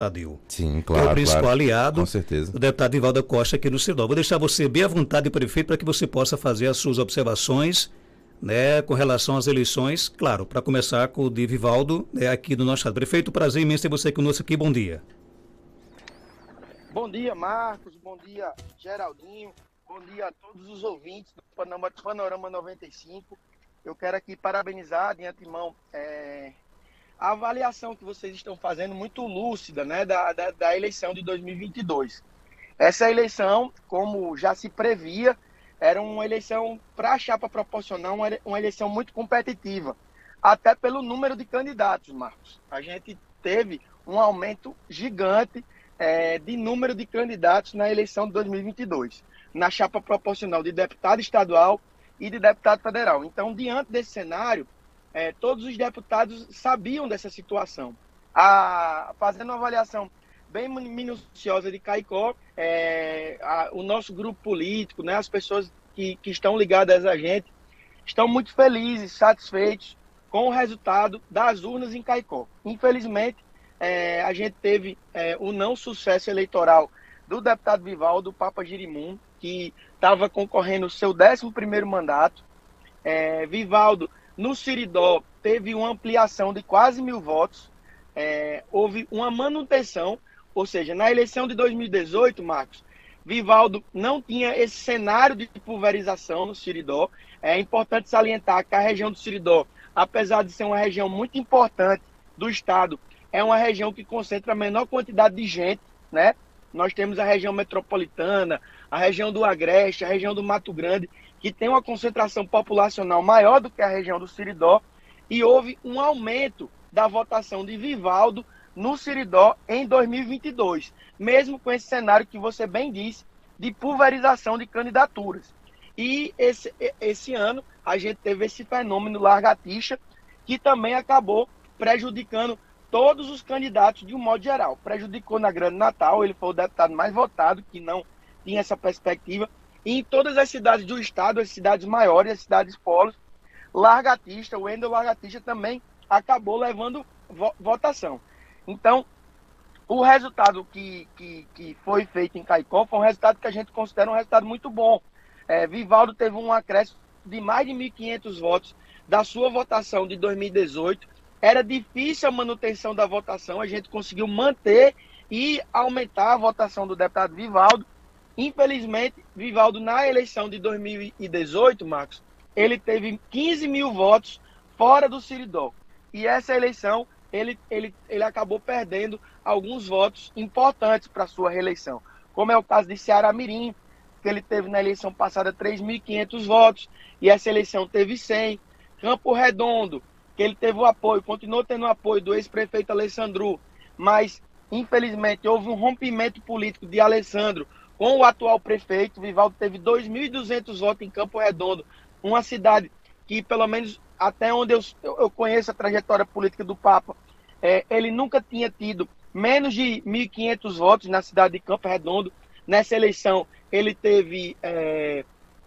Tadeu, Sim, que é o claro, principal claro. Com aliado certeza. do deputado Divaldo Costa aqui no Sinop. Vou deixar você bem à vontade, prefeito, para que você possa fazer as suas observações, né, com relação às eleições, claro, para começar com o de Vivaldo, né, aqui do nosso estado. Prefeito, prazer imenso ter você conosco aqui, bom dia. Bom dia, Marcos. Bom dia, Geraldinho. Bom dia a todos os ouvintes do Panorama 95. Eu quero aqui parabenizar de antemão a avaliação que vocês estão fazendo, muito lúcida, né, da eleição de 2022. Essa eleição, como já se previa, era uma eleição para a chapa proporcional, uma eleição muito competitiva, até pelo número de candidatos, Marcos. A gente teve um aumento gigante de número de candidatos na eleição de 2022, na chapa proporcional de deputado estadual e de deputado federal. Então, diante desse cenário, todos os deputados sabiam dessa situação. Fazendo uma avaliação bem minuciosa de Caicó, o nosso grupo político, né, as pessoas que estão ligadas a gente, estão muito felizes, satisfeitos com o resultado das urnas em Caicó. Infelizmente, a gente teve o não sucesso eleitoral do deputado Vivaldo Papa Girimum, que estava concorrendo o seu 11º mandato. Vivaldo, no Siridó, teve uma ampliação de quase 1.000 votos. Houve uma manutenção, ou seja, na eleição de 2018, Marcos, Vivaldo não tinha esse cenário de pulverização no Siridó. É importante salientar que a região do Siridó, apesar de ser uma região muito importante do estado, é uma região que concentra a menor quantidade de gente, né? Nós temos a região metropolitana, a região do Agreste, a região do Mato Grande, que tem uma concentração populacional maior do que a região do Siridó, e houve um aumento da votação de Vivaldo no Siridó em 2022, mesmo com esse cenário que você bem disse, de pulverização de candidaturas. E esse ano a gente teve esse fenômeno largatista, que também acabou prejudicando todos os candidatos de um modo geral. Prejudicou na Grande Natal, ele foi o deputado mais votado, que não tinha essa perspectiva. E em todas as cidades do estado, as cidades maiores, as cidades polos, largatista, o Wendel Largatista também acabou levando votação. Então, o resultado que foi feito em Caicó foi um resultado que a gente considera um resultado muito bom. Vivaldo teve um acréscimo de mais de 1.500 votos da sua votação de 2018. Era difícil a manutenção da votação, a gente conseguiu manter e aumentar a votação do deputado Vivaldo. Infelizmente, Vivaldo, na eleição de 2018, Marcos, ele teve 15.000 votos fora do Siridó. E essa eleição, ele acabou perdendo alguns votos importantes para a sua reeleição, como é o caso de Ceará Mirim, que ele teve na eleição passada 3.500 votos, e essa eleição teve 100. Campo Redondo, que ele teve o apoio, continuou tendo o apoio do ex-prefeito Alessandro, mas, infelizmente, houve um rompimento político de Alessandro com o atual prefeito. Vivaldo teve 2.200 votos em Campo Redondo, uma cidade que, pelo menos até onde eu conheço a trajetória política do Papa, ele nunca tinha tido menos de 1.500 votos na cidade de Campo Redondo. Nessa eleição, ele teve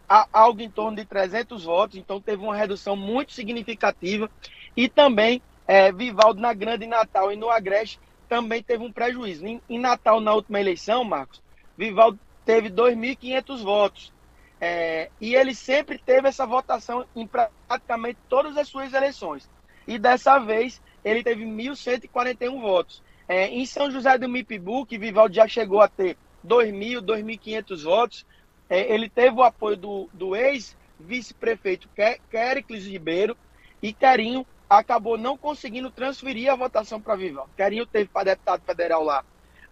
algo em torno de 300 votos, então teve uma redução muito significativa. E também, Vivaldo, na Grande Natal e no Agreste, também teve um prejuízo. Em Natal, na última eleição, Marcos, Vivaldo teve 2.500 votos. E ele sempre teve essa votação em praticamente todas as suas eleições. E dessa vez, ele teve 1.141 votos. Em São José do Mipibu, que Vivaldo já chegou a ter 2.000, 2.500 votos, ele teve o apoio do ex-vice-prefeito Quéricles Ribeiro, e Querinho acabou não conseguindo transferir a votação para Vivaldo. Querinho teve para deputado federal lá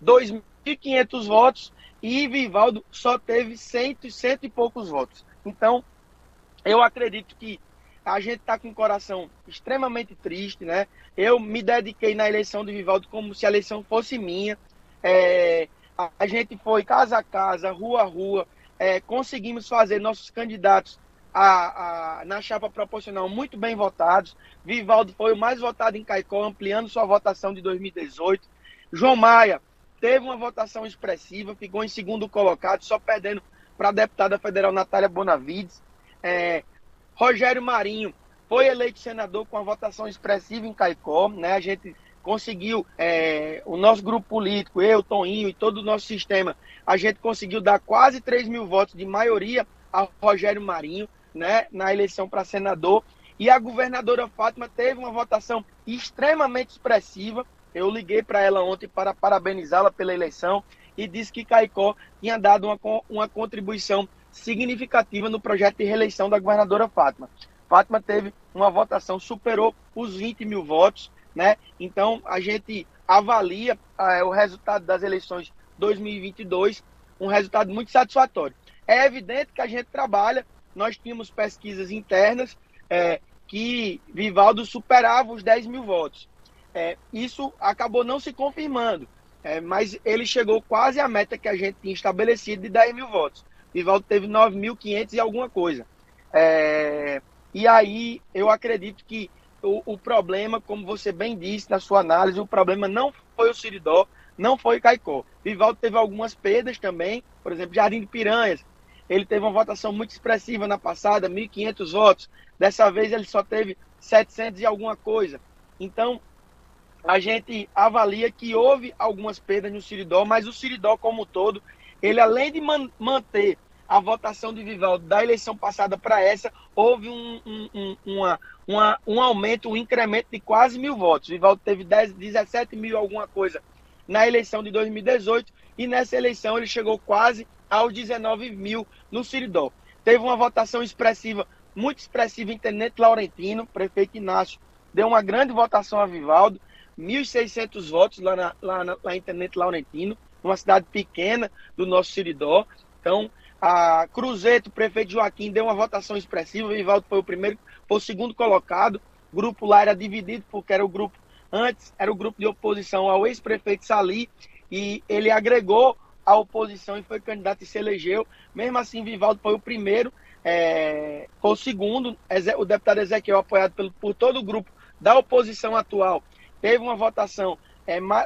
2.500 votos, e Vivaldo só teve 100 e poucos votos. Então, eu acredito que a gente está com o coração extremamente triste, né? Eu me dediquei na eleição de Vivaldo como se a eleição fosse minha. A gente foi casa a casa, rua a rua, conseguimos fazer nossos candidatos na chapa proporcional muito bem votados. Vivaldo foi o mais votado em Caicó, ampliando sua votação de 2018. João Maia teve uma votação expressiva, ficou em segundo colocado, só perdendo para a deputada federal Natália Bonavides. Rogério Marinho foi eleito senador com a votação expressiva em Caicó, né? A gente conseguiu, o nosso grupo político, eu, Toninho e todo o nosso sistema, a gente conseguiu dar quase 3 mil votos de maioria a Rogério Marinho, né, na eleição para senador. E a governadora Fátima teve uma votação extremamente expressiva. Eu liguei para ela ontem para parabenizá-la pela eleição e disse que Caicó tinha dado uma contribuição significativa no projeto de reeleição da governadora Fátima. Fátima teve uma votação, superou os 20 mil votos, né? Então, a gente avalia o resultado das eleições 2022, um resultado muito satisfatório. É evidente que a gente trabalha, nós tínhamos pesquisas internas que Vivaldo superava os 10 mil votos. Isso acabou não se confirmando, mas ele chegou quase à meta que a gente tinha estabelecido de 10 mil votos. Vivaldo teve 9.500 e alguma coisa. E aí eu acredito que o problema, como você bem disse na sua análise, o problema não foi o Seridó, não foi Caicó. Vivaldo teve algumas perdas também, por exemplo, Jardim de Piranhas. Ele teve uma votação muito expressiva na passada, 1.500 votos. Dessa vez ele só teve 700 e alguma coisa. Então, a gente avalia que houve algumas perdas no Seridó, mas o Seridó como um todo, ele além de manter a votação de Vivaldo da eleição passada para essa, houve um aumento, um incremento de quase 1.000 votos. Vivaldo teve 17 mil alguma coisa na eleição de 2018 e nessa eleição ele chegou quase aos 19 mil no Seridó. Teve uma votação expressiva, muito expressiva em Tenente Laurentino, prefeito Inácio, deu uma grande votação a Vivaldo, 1.600 votos lá em Tenente Laurentino, uma cidade pequena do nosso Seridó. Então, a Cruzeiro, prefeito Joaquim, deu uma votação expressiva, Vivaldo foi o segundo colocado, o grupo lá era dividido, porque antes era o grupo de oposição ao ex-prefeito Sali, e ele agregou a oposição e foi candidato e se elegeu. Mesmo assim, Vivaldo foi o primeiro, foi o segundo, o deputado Ezequiel, apoiado por todo o grupo da oposição atual, teve uma votação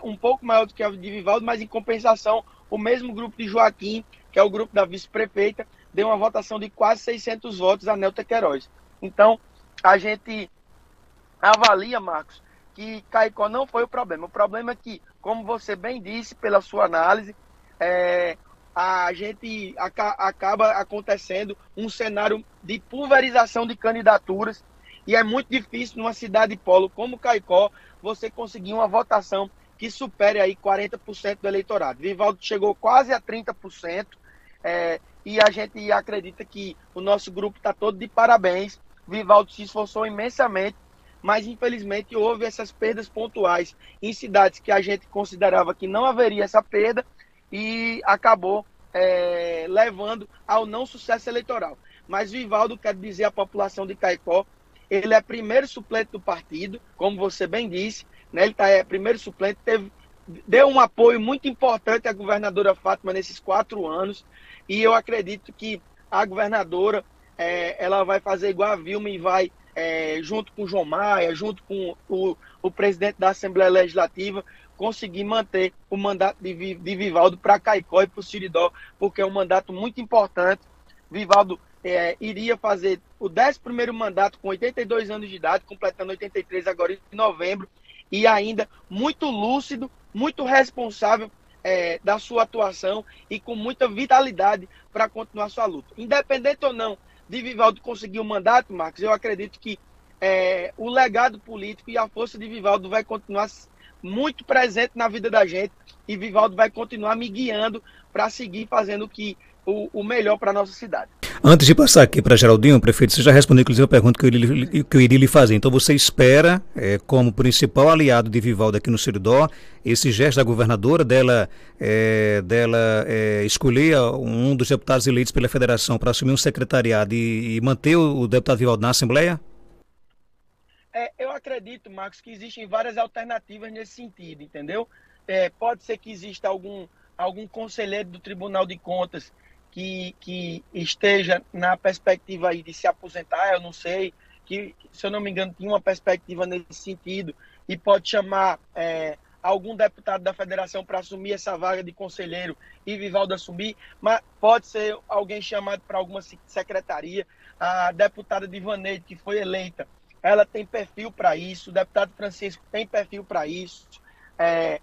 um pouco maior do que a de Vivaldo, mas em compensação, o mesmo grupo de Joaquim, que é o grupo da vice-prefeita, deu uma votação de quase 600 votos a Nelta Queiroz. Então, a gente avalia, Marcos, que Caicó não foi o problema. O problema é que, como você bem disse pela sua análise, a gente acaba acontecendo um cenário de pulverização de candidaturas e é muito difícil numa cidade polo como Caicó você conseguir uma votação que supere aí 40% do eleitorado. Vivaldo chegou quase a 30%, e a gente acredita que o nosso grupo está todo de parabéns. Vivaldo se esforçou imensamente, mas infelizmente houve essas perdas pontuais em cidades que a gente considerava que não haveria essa perda e acabou levando ao não sucesso eleitoral. Mas Vivaldo, quero dizer à população de Caicó, ele é primeiro suplente do partido, como você bem disse, né? Ele é primeiro suplente, deu um apoio muito importante à governadora Fátima nesses 4 anos, e eu acredito que a governadora ela vai fazer igual a Vilma e vai, junto com o João Maia, junto com o presidente da Assembleia Legislativa, conseguir manter o mandato de Vivaldo para Caicó e para o Seridó, porque é um mandato muito importante. Vivaldo iria fazer o 11º mandato com 82 anos de idade, completando 83 agora em novembro, e ainda muito lúcido, muito responsável da sua atuação e com muita vitalidade para continuar sua luta. Independente ou não de Vivaldo conseguir o mandato, Marcos, eu acredito que o legado político e a força de Vivaldo vai continuar muito presente na vida da gente e Vivaldo vai continuar me guiando para seguir fazendo o melhor para a nossa cidade. Antes de passar aqui para Geraldinho, prefeito, você já respondeu inclusive a pergunta que eu iria lhe fazer. Então você espera, como principal aliado de Vivaldo aqui no Seridó, esse gesto da governadora dela escolher um dos deputados eleitos pela federação para assumir um secretariado e manter o deputado Vivaldo na Assembleia? Eu acredito, Marcos, que existem várias alternativas nesse sentido, entendeu? Pode ser que exista algum conselheiro do Tribunal de Contas que esteja na perspectiva aí de se aposentar, eu não sei, que, se eu não me engano, tinha uma perspectiva nesse sentido, e pode chamar algum deputado da federação para assumir essa vaga de conselheiro e Vivaldo assumir, mas pode ser alguém chamado para alguma secretaria. A deputada Divaneide, que foi eleita, ela tem perfil para isso, o deputado Francisco tem perfil para isso, é,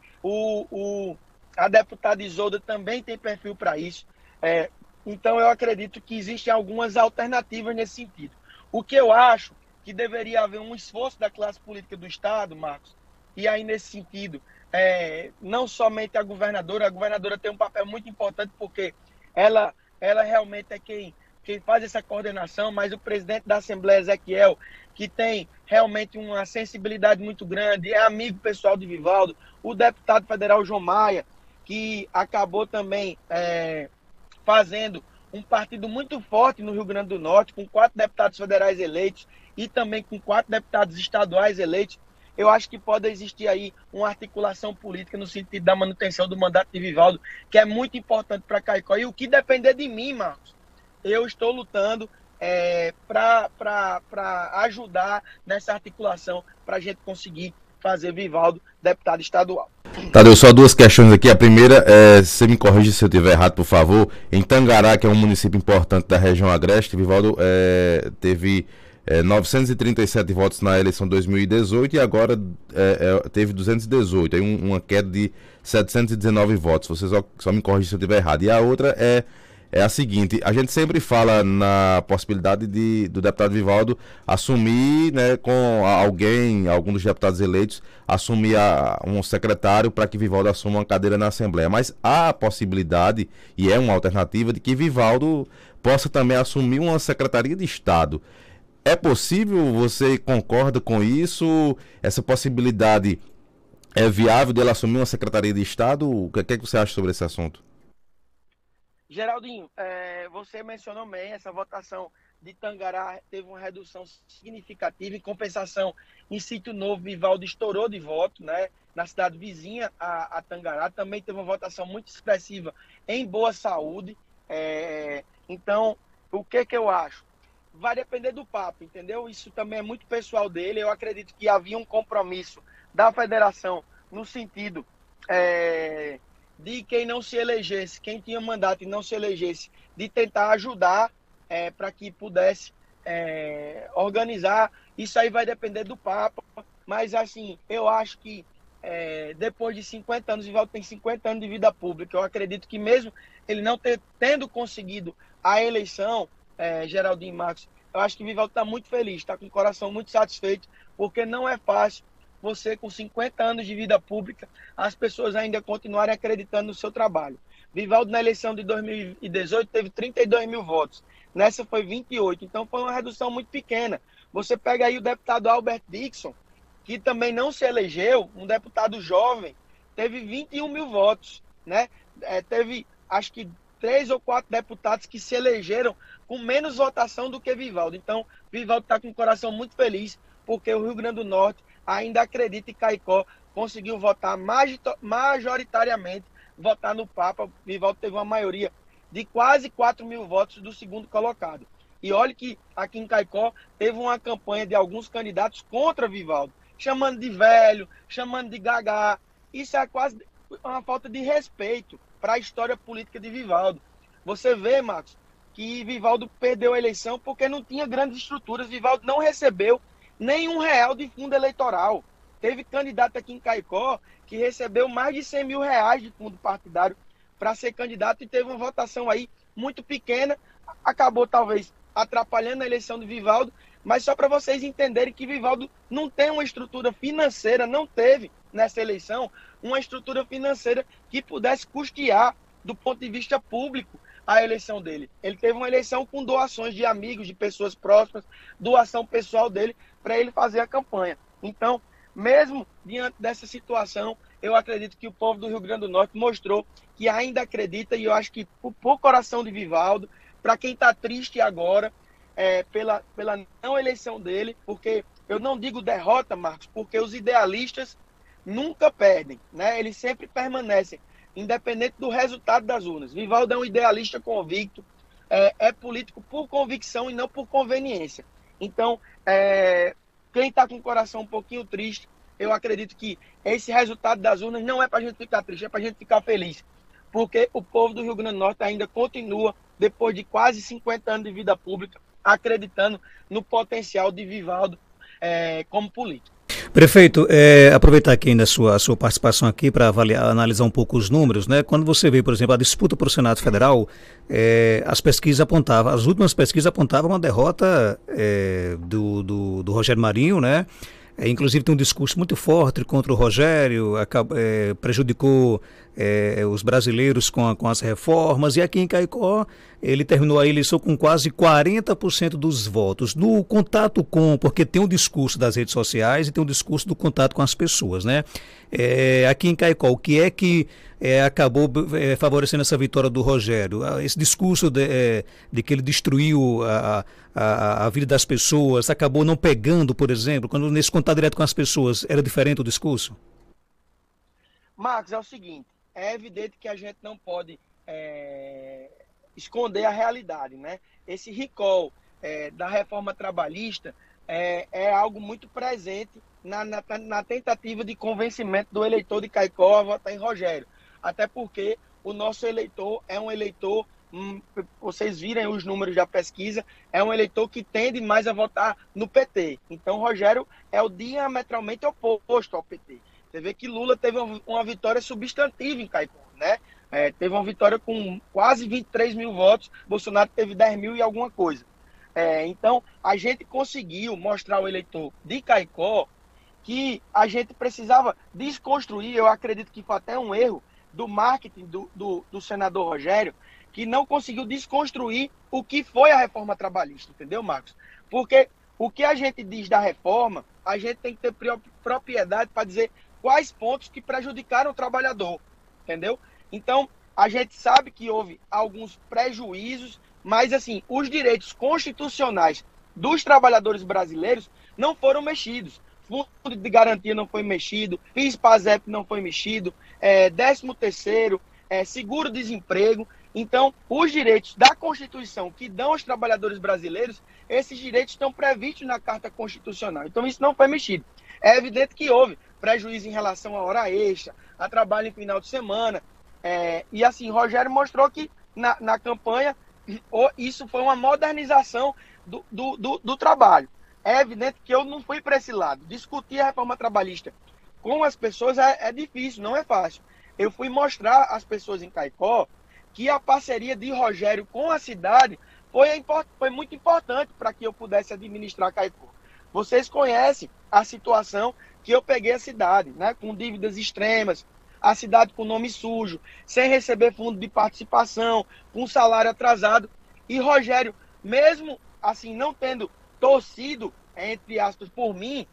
a deputada Isolda também tem perfil para isso. Então, eu acredito que existem algumas alternativas nesse sentido. O que eu acho que deveria haver um esforço da classe política do Estado, Marcos, e aí nesse sentido, não somente a governadora tem um papel muito importante porque ela realmente é quem faz essa coordenação, mas o presidente da Assembleia, Ezequiel, que tem realmente uma sensibilidade muito grande, é amigo pessoal de Vivaldo, o deputado federal João Maia, que acabou também fazendo um partido muito forte no Rio Grande do Norte, com 4 deputados federais eleitos e também com 4 deputados estaduais eleitos. Eu acho que pode existir aí uma articulação política no sentido da manutenção do mandato de Vivaldo, que é muito importante para Caicó. E o que depender de mim, Marcos, eu estou lutando para ajudar nessa articulação para a gente conseguir fazer Vivaldo deputado estadual. Tadeu, só 2 questões aqui. A primeira, você me corrige se eu estiver errado, por favor. Em Tangará, que é um município importante da região agreste, Vivaldo teve 937 votos na eleição de 2018 e agora teve 218, aí uma queda de 719 votos. Você só me corrige se eu estiver errado. E a outra é a seguinte: a gente sempre fala na possibilidade do deputado Vivaldo assumir, né, com algum dos deputados eleitos, assumir um secretário para que Vivaldo assuma uma cadeira na Assembleia. Mas há a possibilidade, e é uma alternativa, de que Vivaldo possa também assumir uma secretaria de Estado. É possível? Você concorda com isso? Essa possibilidade é viável dele assumir uma secretaria de Estado? O que é que você acha sobre esse assunto? Geraldinho, você mencionou bem, essa votação de Tangará teve uma redução significativa. Em compensação, em Sítio Novo, Vivaldo estourou de voto, né? Na cidade vizinha a Tangará, também teve uma votação muito expressiva em Boa Saúde. Então, o que eu acho? Vai depender do papo, entendeu? Isso também é muito pessoal dele. Eu acredito que havia um compromisso da federação no sentido de quem não se elegesse, quem tinha mandato e não se elegesse, de tentar ajudar para que pudesse organizar. Isso aí vai depender do Papa, mas assim, eu acho que depois de 50 anos, Vivaldo tem 50 anos de vida pública. Eu acredito que mesmo ele não tendo conseguido a eleição, Geraldinho e Marcos, eu acho que Vivaldo está muito feliz, está com o coração muito satisfeito, porque não é fácil você, com 50 anos de vida pública, as pessoas ainda continuarem acreditando no seu trabalho. Vivaldo, na eleição de 2018, teve 32 mil votos. Nessa foi 28, então foi uma redução muito pequena. Você pega aí o deputado Albert Dixon, que também não se elegeu, um deputado jovem, teve 21 mil votos, né? Teve, acho que, 3 ou 4 deputados que se elegeram com menos votação do que Vivaldo. Então, Vivaldo está com o coração muito feliz, porque o Rio Grande do Norte ainda acredita, e Caicó conseguiu votar majoritariamente, votar no Papa. Vivaldo teve uma maioria de quase 4 mil votos do segundo colocado. E olha que aqui em Caicó teve uma campanha de alguns candidatos contra Vivaldo, chamando de velho, chamando de gagá. Isso é quase uma falta de respeito para a história política de Vivaldo. Você vê, Marcos, que Vivaldo perdeu a eleição porque não tinha grandes estruturas. Vivaldo não recebeu nem R$1 de fundo eleitoral. Teve candidato aqui em Caicó que recebeu mais de R$100 mil de fundo partidário para ser candidato e teve uma votação aí muito pequena. Acabou talvez atrapalhando a eleição de Vivaldo, mas só para vocês entenderem que Vivaldo não tem uma estrutura financeira, não teve nessa eleição uma estrutura financeira que pudesse custear, do ponto de vista público, a eleição dele. Ele teve uma eleição com doações de amigos, de pessoas próximas, doação pessoal dele para ele fazer a campanha. Então, mesmo diante dessa situação, eu acredito que o povo do Rio Grande do Norte mostrou que ainda acredita, e eu acho que por coração de Vivaldo, para quem está triste agora, pela não eleição dele, porque eu não digo derrota, Marcos, porque os idealistas nunca perdem, né? Eles sempre permanecem, independente do resultado das urnas. Vivaldo é um idealista convicto, é político por convicção e não por conveniência. Então, quem está com o coração um pouquinho triste, eu acredito que esse resultado das urnas não é para a gente ficar triste, é para a gente ficar feliz. Porque o povo do Rio Grande do Norte ainda continua, depois de quase 50 anos de vida pública, acreditando no potencial de Vivaldo como político. Prefeito, aproveitar aqui ainda a sua participação aqui para analisar um pouco os números, né? Quando você vê, por exemplo, a disputa para o Senado Federal, as últimas pesquisas apontavam uma derrota do Rogério Marinho, né? Inclusive tem um discurso muito forte contra o Rogério, prejudicou os brasileiros com as reformas, e aqui em Caicó ele terminou a eleição com quase 40% dos votos. No contato porque tem um discurso das redes sociais e tem um discurso do contato com as pessoas, né? Aqui em Caicó, o que é que acabou favorecendo essa vitória do Rogério? Esse discurso de que ele destruiu a vida das pessoas, acabou não pegando, por exemplo, quando nesse contato direto com as pessoas, era diferente o discurso? Marcos, é o seguinte, é evidente que a gente não pode esconder a realidade, né? Esse recall da reforma trabalhista é algo muito presente na tentativa de convencimento do eleitor de Caicó a votar em Rogério. Até porque o nosso eleitor é um eleitor, vocês virem os números da pesquisa, é um eleitor que tende mais a votar no PT. Então, Rogério é o diametralmente oposto ao PT. Você vê que Lula teve uma vitória substantiva em Caicó, né? Teve uma vitória com quase 23 mil votos, Bolsonaro teve 10 mil e alguma coisa. Então, a gente conseguiu mostrar ao eleitor de Caicó que a gente precisava desconstruir, eu acredito que foi até um erro do marketing do senador Rogério, que não conseguiu desconstruir o que foi a reforma trabalhista, entendeu, Marcos? Porque o que a gente diz da reforma, a gente tem que ter propriedade para dizer quais pontos que prejudicaram o trabalhador, entendeu? Então, a gente sabe que houve alguns prejuízos, mas, assim, os direitos constitucionais dos trabalhadores brasileiros não foram mexidos. Fundo de garantia não foi mexido, PIS/PASEP não foi mexido, 13º, seguro-desemprego. Então, os direitos da Constituição que dão aos trabalhadores brasileiros, esses direitos estão previstos na Carta Constitucional. Então, isso não foi mexido. É evidente que houve prejuízo em relação à hora extra, a trabalho em final de semana. E assim, Rogério mostrou que na campanha isso foi uma modernização do trabalho. É evidente que eu não fui para esse lado. Discutir a reforma trabalhista com as pessoas é difícil, não é fácil. Eu fui mostrar às pessoas em Caicó que a parceria de Rogério com a cidade foi muito importante para que eu pudesse administrar Caicó. Vocês conhecem a situação que eu peguei a cidade, né, com dívidas extremas, a cidade com nome sujo, sem receber fundo de participação, com salário atrasado. E Rogério, mesmo assim não tendo torcido, entre aspas, por mim,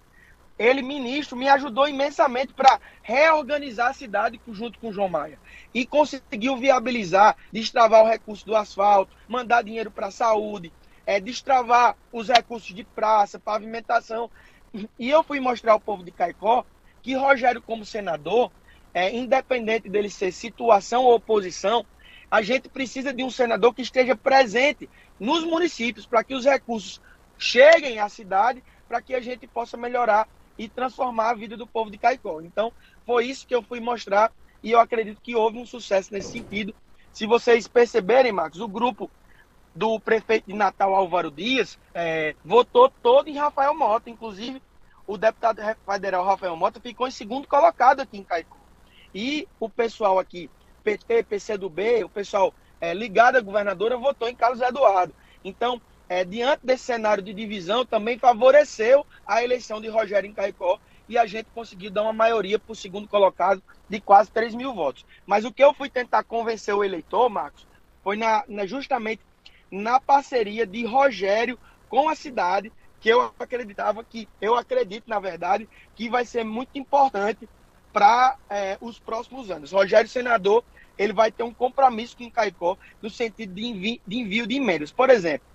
ele, ministro, me ajudou imensamente para reorganizar a cidade junto com o João Maia. E conseguiu viabilizar, destravar o recurso do asfalto, mandar dinheiro para a saúde, destravar os recursos de praça, pavimentação. E eu fui mostrar ao povo de Caicó que Rogério, como senador, independente dele ser situação ou oposição, a gente precisa de um senador que esteja presente nos municípios para que os recursos cheguem à cidade, para que a gente possa melhorar e transformar a vida do povo de Caicó. Então, foi isso que eu fui mostrar e eu acredito que houve um sucesso nesse sentido. Se vocês perceberem, Marcos, o grupo do prefeito de Natal, Álvaro Dias, votou todo em Rafael Mota. Inclusive, o deputado federal Rafael Mota ficou em segundo colocado aqui em Caicó. E o pessoal aqui, PT, PCdoB, o pessoal ligado à governadora, votou em Carlos Eduardo. Então, diante desse cenário de divisão, também favoreceu a eleição de Rogério em Caicó e a gente conseguiu dar uma maioria para o segundo colocado de quase 3 mil votos. Mas o que eu fui tentar convencer o eleitor, Marcos, foi justamente na parceria de Rogério com a cidade, que eu acredito, na verdade, que vai ser muito importante para os próximos anos. Rogério, senador, ele vai ter um compromisso com Caicó no sentido de envio de emendas. Por exemplo,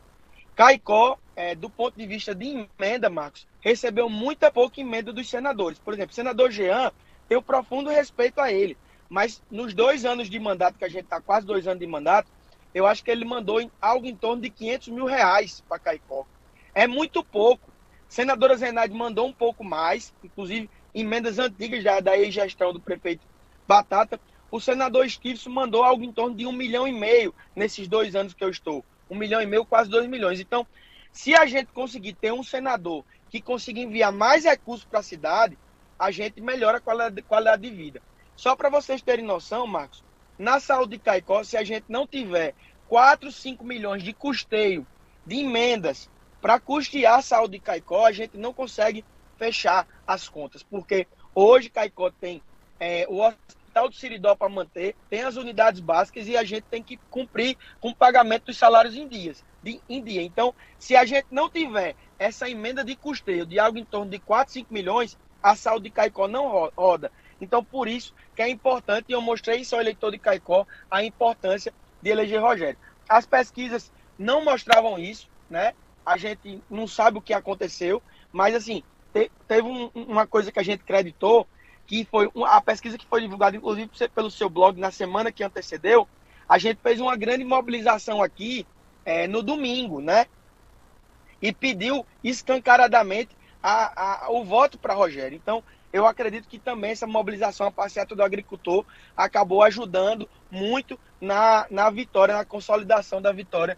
Caicó, do ponto de vista de emenda, Marcos, recebeu muita pouca emenda dos senadores. Por exemplo, o senador Jean, tem um profundo respeito a ele, mas nos 2 anos de mandato, que a gente está quase 2 anos de mandato, eu acho que ele mandou algo em torno de 500 mil reais para Caicó. É muito pouco. Senadora Zenaide mandou um pouco mais, inclusive emendas antigas já da ex-gestão do prefeito Batata. O senador Esquives mandou algo em torno de 1,5 milhão nesses 2 anos que eu estou. 1,5 milhão, quase 2 milhões. Então, se a gente conseguir ter um senador que consiga enviar mais recursos para a cidade, a gente melhora a qualidade de vida. Só para vocês terem noção, Marcos, na saúde de Caicó, se a gente não tiver 4, 5 milhões de custeio de emendas para custear a saúde de Caicó, a gente não consegue fechar as contas, porque hoje Caicó tem o Hospital do Siridó para manter, tem as unidades básicas e a gente tem que cumprir com o pagamento dos salários em dia. Então, se a gente não tiver essa emenda de custeio de algo em torno de 4, 5 milhões, a saúde de Caicó não roda. Então, por isso que é importante, e eu mostrei isso ao eleitor de Caicó, a importância de eleger Rogério. As pesquisas não mostravam isso, né? A gente não sabe o que aconteceu, mas assim, teve uma coisa que a gente acreditou, que foi a pesquisa que foi divulgada, inclusive, pelo seu blog na semana que antecedeu. A gente fez uma grande mobilização aqui no domingo, né? E pediu escancaradamente o voto para Rogério. Então, eu acredito que também essa mobilização, a passeata do agricultor, acabou ajudando muito na vitória, na consolidação da vitória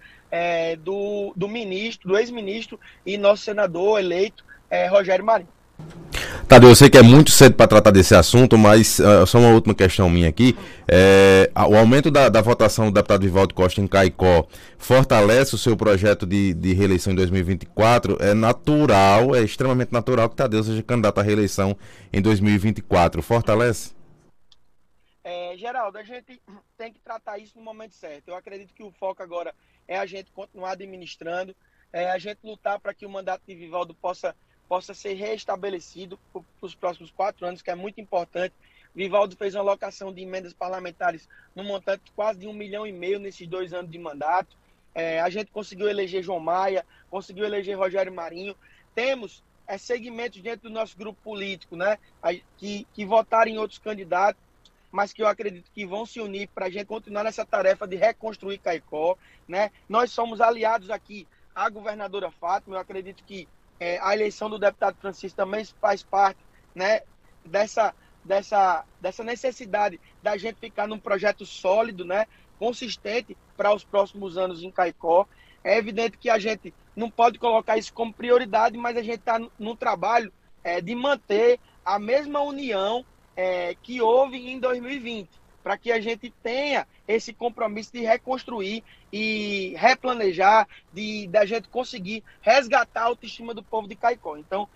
do ministro, do ex-ministro e nosso senador eleito, Rogério Marinho. Tadeu, eu sei que é muito cedo para tratar desse assunto, mas só uma última questão minha aqui. O aumento da votação do deputado Vivaldo Costa em Caicó fortalece o seu projeto de reeleição em 2024? É natural, é extremamente natural que Tadeu seja candidato à reeleição em 2024. Fortalece? Geraldo, a gente tem que tratar isso no momento certo. Eu acredito que o foco agora é a gente continuar administrando, a gente lutar para que o mandato de Vivaldo possa ser reestabelecido para os próximos 4 anos, que é muito importante. Vivaldo fez uma alocação de emendas parlamentares no montante de quase de 1,5 milhão nesses 2 anos de mandato. A gente conseguiu eleger João Maia, conseguiu eleger Rogério Marinho. Temos segmentos dentro do nosso grupo político, né, que votaram em outros candidatos, mas que eu acredito que vão se unir para a gente continuar nessa tarefa de reconstruir Caicó, né? Nós somos aliados aqui à governadora Fátima. Eu acredito que a eleição do deputado Francisco também faz parte, né, dessa necessidade da gente ficar num projeto sólido, né, consistente para os próximos anos em Caicó. É evidente que a gente não pode colocar isso como prioridade, mas a gente está no trabalho de manter a mesma união que houve em 2020, para que a gente tenha esse compromisso de reconstruir e replanejar, da gente conseguir resgatar a autoestima do povo de Caicó. Então,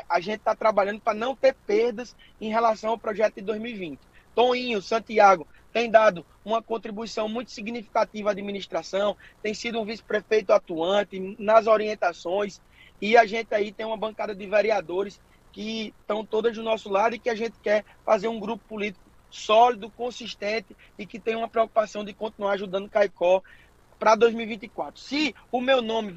a gente está trabalhando para não ter perdas em relação ao projeto de 2020. Toninho, Santiago, tem dado uma contribuição muito significativa à administração, tem sido um vice-prefeito atuante nas orientações, e a gente aí tem uma bancada de vereadores que estão todas do nosso lado e que a gente quer fazer um grupo político sólido, consistente e que tem uma preocupação de continuar ajudando Caicó para 2024. Se o meu nome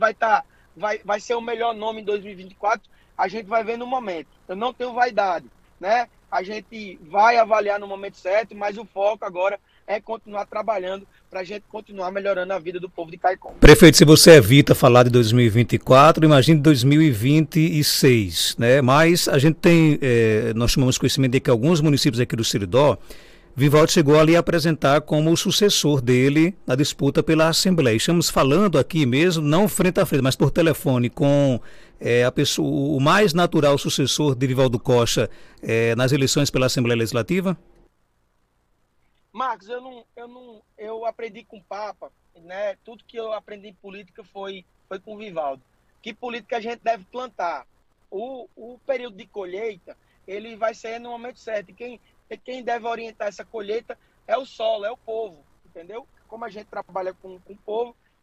vai ser o melhor nome em 2024, a gente vai ver no momento. Eu não tenho vaidade, né? A gente vai avaliar no momento certo, mas o foco agora é continuar trabalhando para a gente continuar melhorando a vida do povo de Caicó. Prefeito, se você evita falar de 2024, imagine 2026, né? Mas a gente tem, nós tomamos conhecimento de que alguns municípios aqui do Siridó, Vivaldo chegou ali a apresentar como o sucessor dele na disputa pela Assembleia. Estamos falando aqui mesmo, não frente a frente, mas por telefone, com a pessoa, o mais natural sucessor de Vivaldo Costa nas eleições pela Assembleia Legislativa? Marcos, eu aprendi com o Papa, né? Tudo que eu aprendi em política foi com o Vivaldo. Que política a gente deve plantar? O período de colheita, ele vai ser no momento certo. E quem deve orientar essa colheita é o solo, é o povo, entendeu? Como a gente trabalha com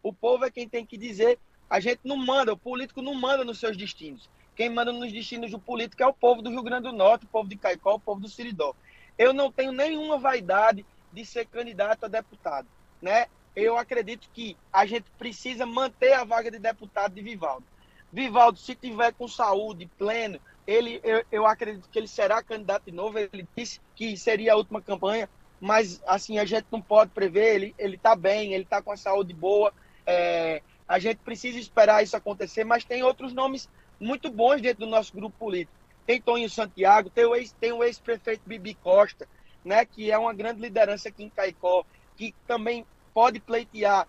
o povo é quem tem que dizer. A gente não manda, o político não manda nos seus destinos. Quem manda nos destinos do político é o povo do Rio Grande do Norte, o povo de Caicó, o povo do Siridó. Eu não tenho nenhuma vaidade de ser candidato a deputado, né? Eu acredito que a gente precisa manter a vaga de deputado de Vivaldo. Vivaldo, se tiver com saúde, pleno, eu acredito que ele será candidato de novo. Ele disse que seria a última campanha, mas assim, a gente não pode prever. Ele está bem, ele está com a saúde boa. A gente precisa esperar isso acontecer, mas tem outros nomes muito bons dentro do nosso grupo político. Tem Toninho Santiago, tem o ex-prefeito Bibi Costa, né, que é uma grande liderança aqui em Caicó, que também pode pleitear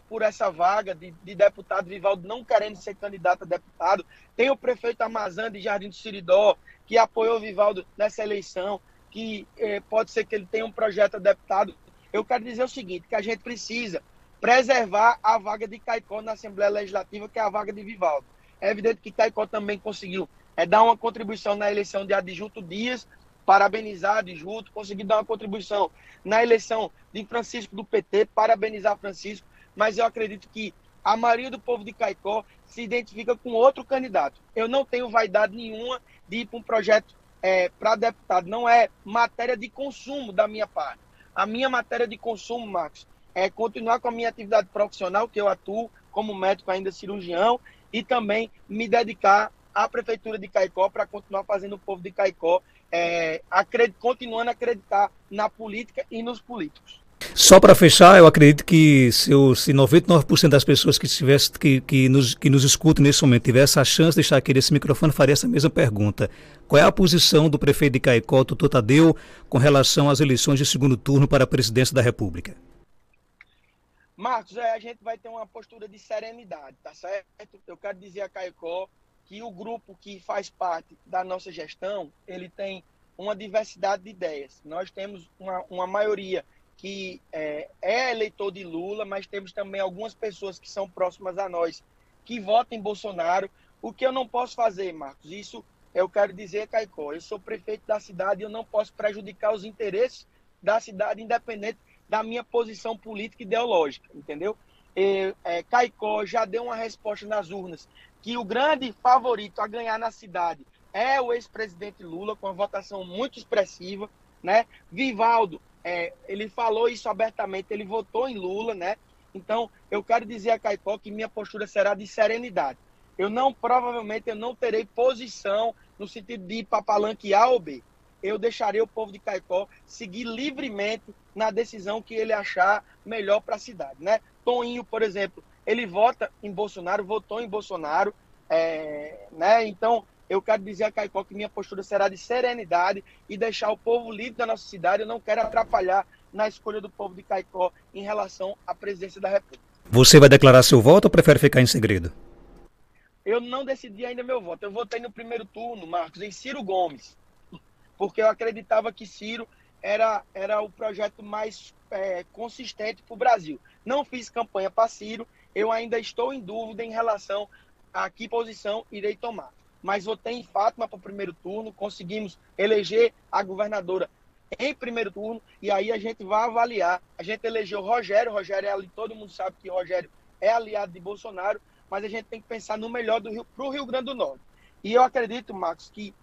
por essa vaga de deputado, Vivaldo não querendo ser candidato a deputado. Tem o prefeito Amazã de Jardim do Seridó, que apoiou o Vivaldo nessa eleição, que pode ser que ele tenha um projeto a deputado. Eu quero dizer o seguinte, que a gente precisa preservar a vaga de Caicó na Assembleia Legislativa, que é a vaga de Vivaldo. É evidente que Caicó também conseguiu dar uma contribuição na eleição de Adjunto Dias, parabenizar Adjunto, conseguiu dar uma contribuição na eleição de Francisco do PT, parabenizar Francisco, mas eu acredito que a maioria do povo de Caicó se identifica com outro candidato. Eu não tenho vaidade nenhuma de ir para um projeto para deputado, não é matéria de consumo da minha parte. A minha matéria de consumo, Marcos, é continuar com a minha atividade profissional, que eu atuo como médico ainda cirurgião, e também me dedicar à Prefeitura de Caicó para continuar fazendo o povo de Caicó continuando a acreditar na política e nos políticos. Só para fechar, eu acredito que se 99% das pessoas que nos escutam nesse momento tivesse a chance de estar aqui nesse microfone, faria essa mesma pergunta. Qual é a posição do prefeito de Caicó, doutor Tadeu, com relação às eleições de segundo turno para a presidência da República? Marcos, a gente vai ter uma postura de serenidade, tá certo? Eu quero dizer a Caicó que o grupo que faz parte da nossa gestão, ele tem uma diversidade de ideias. Nós temos uma maioria que é eleitor de Lula, mas temos também algumas pessoas que são próximas a nós, que votam em Bolsonaro. O que eu não posso fazer, Marcos, isso eu quero dizer, Caicó, eu sou prefeito da cidade e eu não posso prejudicar os interesses da cidade, independente da minha posição política e ideológica, entendeu? Caicó já deu uma resposta nas urnas que o grande favorito a ganhar na cidade é o ex-presidente Lula, com uma votação muito expressiva, né? Vivaldo, ele falou isso abertamente, ele votou em Lula, né? Então, eu quero dizer a Caicó que minha postura será de serenidade. Provavelmente eu não terei posição no sentido de ir para palanque A ou B. Eu deixarei o povo de Caicó seguir livremente na decisão que ele achar melhor para a cidade, né? Toninho, por exemplo, ele votou em Bolsonaro, né? Então, eu quero dizer a Caicó que minha postura será de serenidade e deixar o povo livre da nossa cidade. Eu não quero atrapalhar na escolha do povo de Caicó em relação à presidência da República. Você vai declarar seu voto ou prefere ficar em segredo? Eu não decidi ainda meu voto. Eu votei no primeiro turno, Marcos, em Ciro Gomes, porque eu acreditava que Ciro era o projeto mais consistente para o Brasil. Não fiz campanha para Ciro, eu ainda estou em dúvida em relação a que posição irei tomar. Mas votei em Fátima para o primeiro turno, conseguimos eleger a governadora em primeiro turno, e aí a gente vai avaliar. A gente elegeu Rogério é ali, todo mundo sabe que Rogério é aliado de Bolsonaro, mas a gente tem que pensar no melhor para o Rio Grande do Norte. E eu acredito, Marcos, que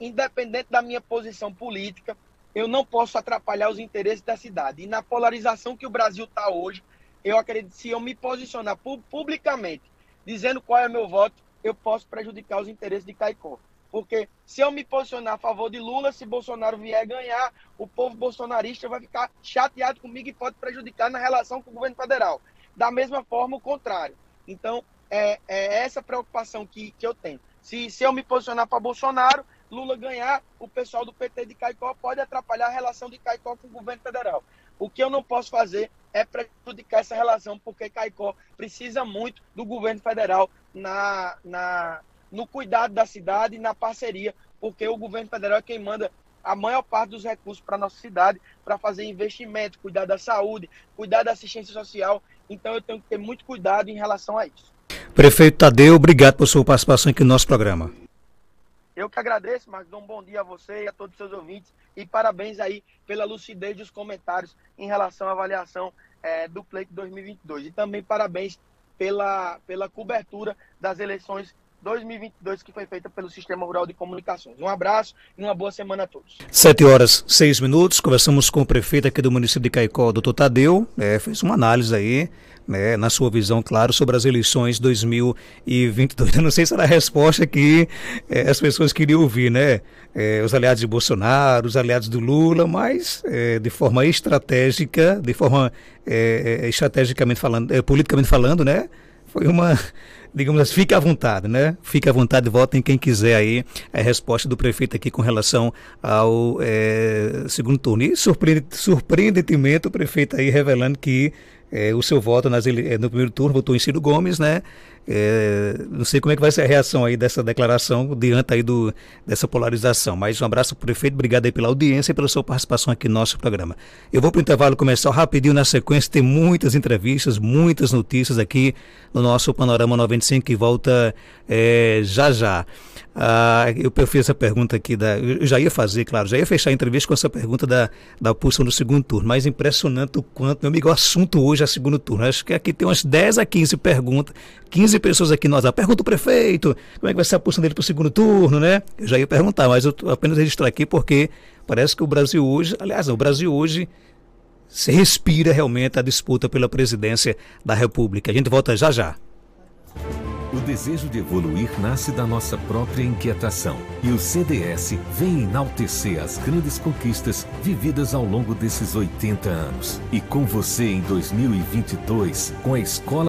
independente da minha posição política, eu não posso atrapalhar os interesses da cidade. E na polarização que o Brasil está hoje, eu acredito que se eu me posicionar publicamente, dizendo qual é o meu voto, eu posso prejudicar os interesses de Caicó. Porque se eu me posicionar a favor de Lula, se Bolsonaro vier ganhar, o povo bolsonarista vai ficar chateado comigo e pode prejudicar na relação com o governo federal. Da mesma forma, o contrário. Então, é essa preocupação que eu tenho. Se eu me posicionar para Bolsonaro, Lula ganhar, o pessoal do PT de Caicó pode atrapalhar a relação de Caicó com o governo federal. O que eu não posso fazer é prejudicar essa relação, porque Caicó precisa muito do governo federal no cuidado da cidade e na parceria, porque o governo federal é quem manda a maior parte dos recursos para a nossa cidade, para fazer investimento, cuidar da saúde, cuidar da assistência social. Então eu tenho que ter muito cuidado em relação a isso. Prefeito Tadeu, obrigado por sua participação aqui no nosso programa. Eu que agradeço, Marcos, dou um bom dia a você e a todos os seus ouvintes, e parabéns aí pela lucidez dos comentários em relação à avaliação do pleito 2022. E também parabéns pela cobertura das eleições 2022 que foi feita pelo Sistema Rural de Comunicações. Um abraço e uma boa semana a todos. 7h06, conversamos com o prefeito aqui do município de Caicó, doutor Tadeu, fez uma análise aí, na sua visão, claro, sobre as eleições 2022. Eu não sei se era a resposta que as pessoas queriam ouvir, né? Os aliados de Bolsonaro, os aliados do Lula, mas de forma estratégica, estrategicamente falando, politicamente falando, né? Foi uma, digamos assim, fique à vontade, né? Fique à vontade, votem quem quiser aí. A resposta do prefeito aqui com relação ao segundo turno. E surpreendentemente o prefeito aí revelando que o seu voto no primeiro turno, votou em Ciro Gomes, né? Não sei como é que vai ser a reação aí dessa declaração diante aí dessa polarização, mas um abraço para o prefeito, obrigado aí pela audiência e pela sua participação aqui no nosso programa. Eu vou para o intervalo comercial rapidinho, na sequência tem muitas entrevistas, muitas notícias aqui no nosso Panorama 95 que volta já já. Eu fiz essa pergunta aqui, eu já ia fazer, claro, já ia fechar a entrevista com essa pergunta da posição do segundo turno, mas impressionante o quanto, meu amigo, o assunto hoje é segundo turno. Acho que aqui tem umas 10 a 15 perguntas, 15 pessoas aqui nós. Pergunta o prefeito, como é que vai ser a posição dele para o segundo turno, né? Eu já ia perguntar, mas eu apenas registrar aqui porque parece que o Brasil hoje, aliás, não, o Brasil hoje se respira realmente a disputa pela presidência da República. A gente volta já já. O desejo de evoluir nasce da nossa própria inquietação. E o CDS vem enaltecer as grandes conquistas vividas ao longo desses 80 anos. E com você em 2022, com a escola